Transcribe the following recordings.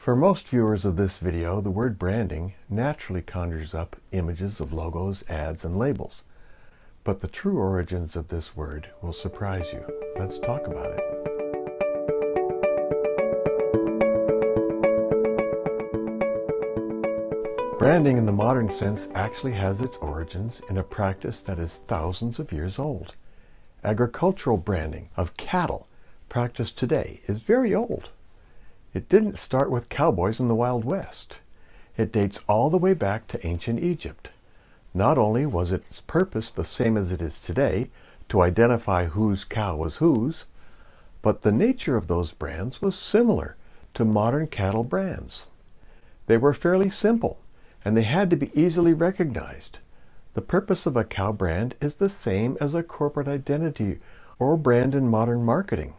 For most viewers of this video, the word branding naturally conjures up images of logos, ads, and labels. But the true origins of this word will surprise you. Let's talk about it. Branding in the modern sense actually has its origins in a practice that is thousands of years old. Agricultural branding of cattle practiced today is very old. It didn't start with cowboys in the Wild West. It dates all the way back to ancient Egypt. Not only was its purpose the same as it is today, to identify whose cow was whose, but the nature of those brands was similar to modern cattle brands. They were fairly simple, and they had to be easily recognized. The purpose of a cow brand is the same as a corporate identity or brand in modern marketing: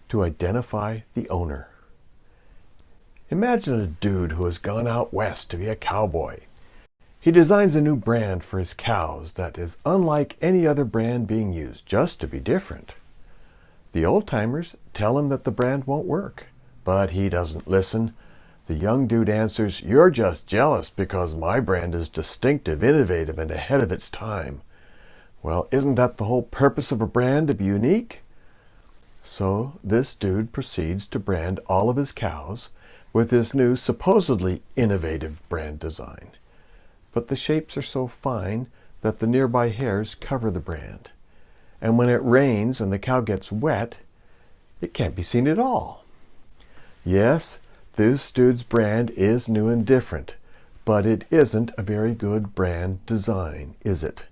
to identify the owner. Imagine a dude who has gone out west to be a cowboy. He designs a new brand for his cows that is unlike any other brand being used, just to be different. The old-timers tell him that the brand won't work, but he doesn't listen. The young dude answers, "You're just jealous because my brand is distinctive, innovative, and ahead of its time." Well, isn't that the whole purpose of a brand, to be unique? So this dude proceeds to brand all of his cows with his new supposedly innovative brand design. But the shapes are so fine that the nearby hairs cover the brand. And when it rains and the cow gets wet, it can't be seen at all. Yes, this dude's brand is new and different, but it isn't a very good brand design, is it?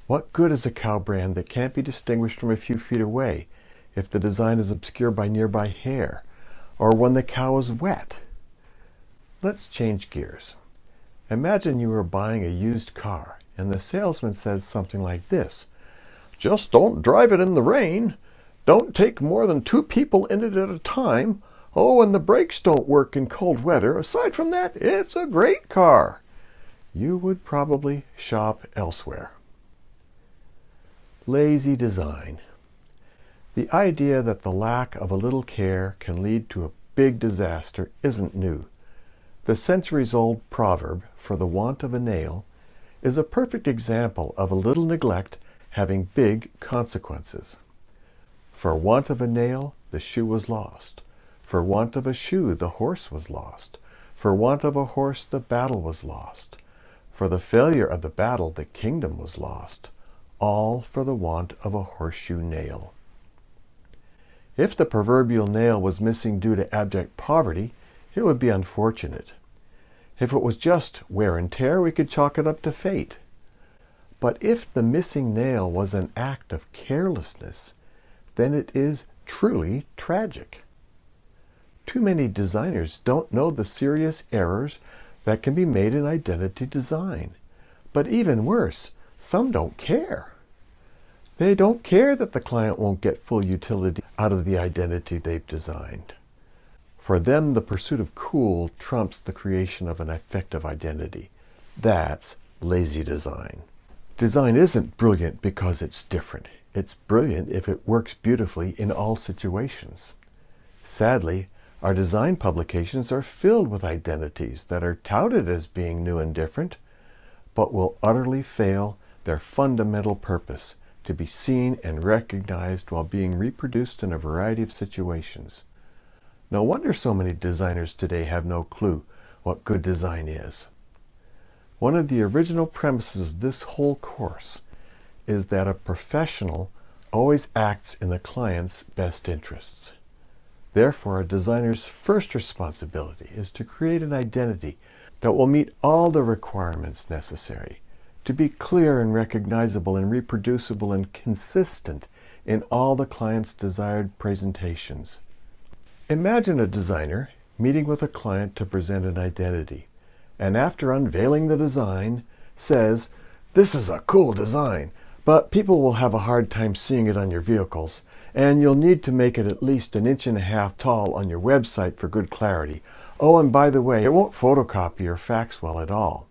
What good is a cow brand that can't be distinguished from a few feet away if the design is obscured by nearby hair, or when the cow is wet? Let's change gears. Imagine you are buying a used car, and the salesman says something like this: "Just don't drive it in the rain. Don't take more than 2 people in it at a time. Oh, and the brakes don't work in cold weather. Aside from that, it's a great car." You would probably shop elsewhere. Lazy design. The idea that the lack of a little care can lead to a big disaster isn't new. The centuries-old proverb, "for the want of a nail," is a perfect example of a little neglect having big consequences. For want of a nail, the shoe was lost. For want of a shoe, the horse was lost. For want of a horse, the battle was lost. For the failure of the battle, the kingdom was lost. All for the want of a horseshoe nail. If the proverbial nail was missing due to abject poverty, it would be unfortunate. If it was just wear and tear, we could chalk it up to fate. But if the missing nail was an act of carelessness, then it is truly tragic. Too many designers don't know the serious errors that can be made in identity design. But even worse, some don't care. They don't care that the client won't get full utility out of the identity they've designed. For them, the pursuit of cool trumps the creation of an effective identity. That's lazy design. Design isn't brilliant because it's different. It's brilliant if it works beautifully in all situations. Sadly, our design publications are filled with identities that are touted as being new and different, but will utterly fail their fundamental purpose: to be seen and recognized while being reproduced in a variety of situations. No wonder so many designers today have no clue what good design is. One of the original premises of this whole course is that a professional always acts in the client's best interests. Therefore, a designer's first responsibility is to create an identity that will meet all the requirements necessary, to be clear and recognizable and reproducible and consistent in all the client's desired presentations. Imagine a designer meeting with a client to present an identity, and after unveiling the design, says, "This is a cool design, but people will have a hard time seeing it on your vehicles, and you'll need to make it at least 1.5 inches tall on your website for good clarity. Oh, and by the way, it won't photocopy or fax well at all.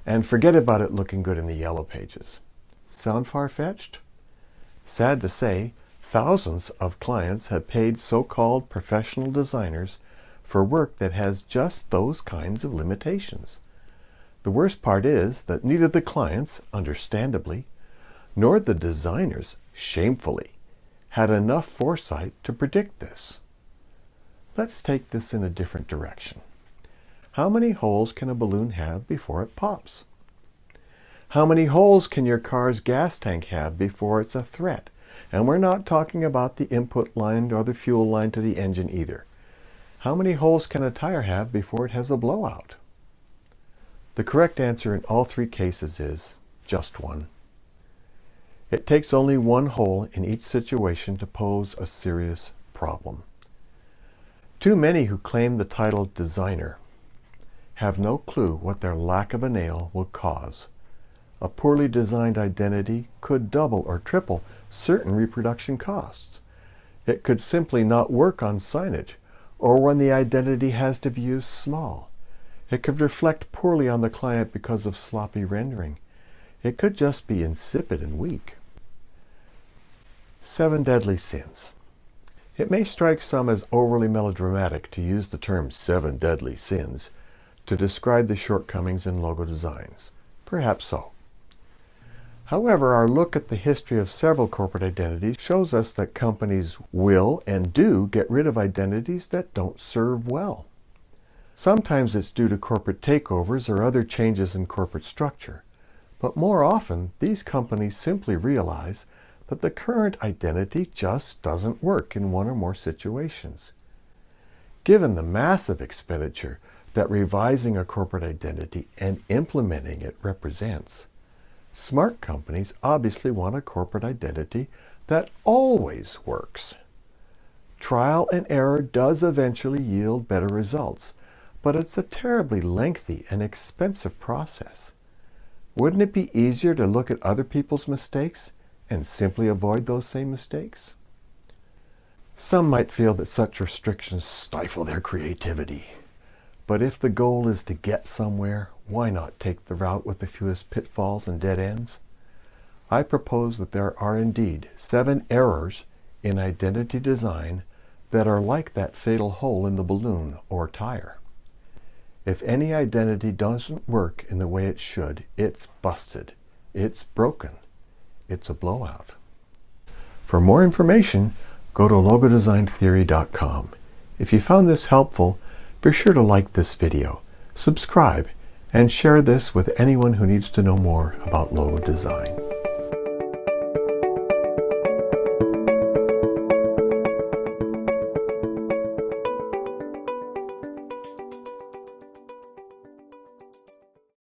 And forget about it looking good in the yellow pages." Sound far-fetched? Sad to say, thousands of clients have paid so-called professional designers for work that has just those kinds of limitations. The worst part is that neither the clients, understandably, nor the designers, shamefully, had enough foresight to predict this. Let's take this in a different direction. How many holes can a balloon have before it pops? How many holes can your car's gas tank have before it's a threat? And we're not talking about the input line or the fuel line to the engine either. How many holes can a tire have before it has a blowout? The correct answer in all three cases is just one. It takes only one hole in each situation to pose a serious problem. Too many who claim the title designer have no clue what their lack of a nail will cause. A poorly designed identity could double or triple certain reproduction costs. It could simply not work on signage, or when the identity has to be used small. It could reflect poorly on the client because of sloppy rendering. It could just be insipid and weak. 7 deadly sins. It may strike some as overly melodramatic to use the term 7 deadly sins to describe the shortcomings in logo designs. Perhaps so. However, our look at the history of several corporate identities shows us that companies will and do get rid of identities that don't serve well. Sometimes it's due to corporate takeovers or other changes in corporate structure, but more often these companies simply realize that the current identity just doesn't work in one or more situations. Given the massive expenditure that revising a corporate identity and implementing it represents, smart companies obviously want a corporate identity that always works. Trial and error does eventually yield better results, but it's a terribly lengthy and expensive process. Wouldn't it be easier to look at other people's mistakes and simply avoid those same mistakes? Some might feel that such restrictions stifle their creativity. But if the goal is to get somewhere, why not take the route with the fewest pitfalls and dead ends? I propose that there are indeed 7 errors in identity design that are like that fatal hole in the balloon or tire. If any identity doesn't work in the way it should, it's busted. It's broken. It's a blowout. For more information, go to logodesigntheory.com. If you found this helpful, be sure to like this video, subscribe, and share this with anyone who needs to know more about logo design.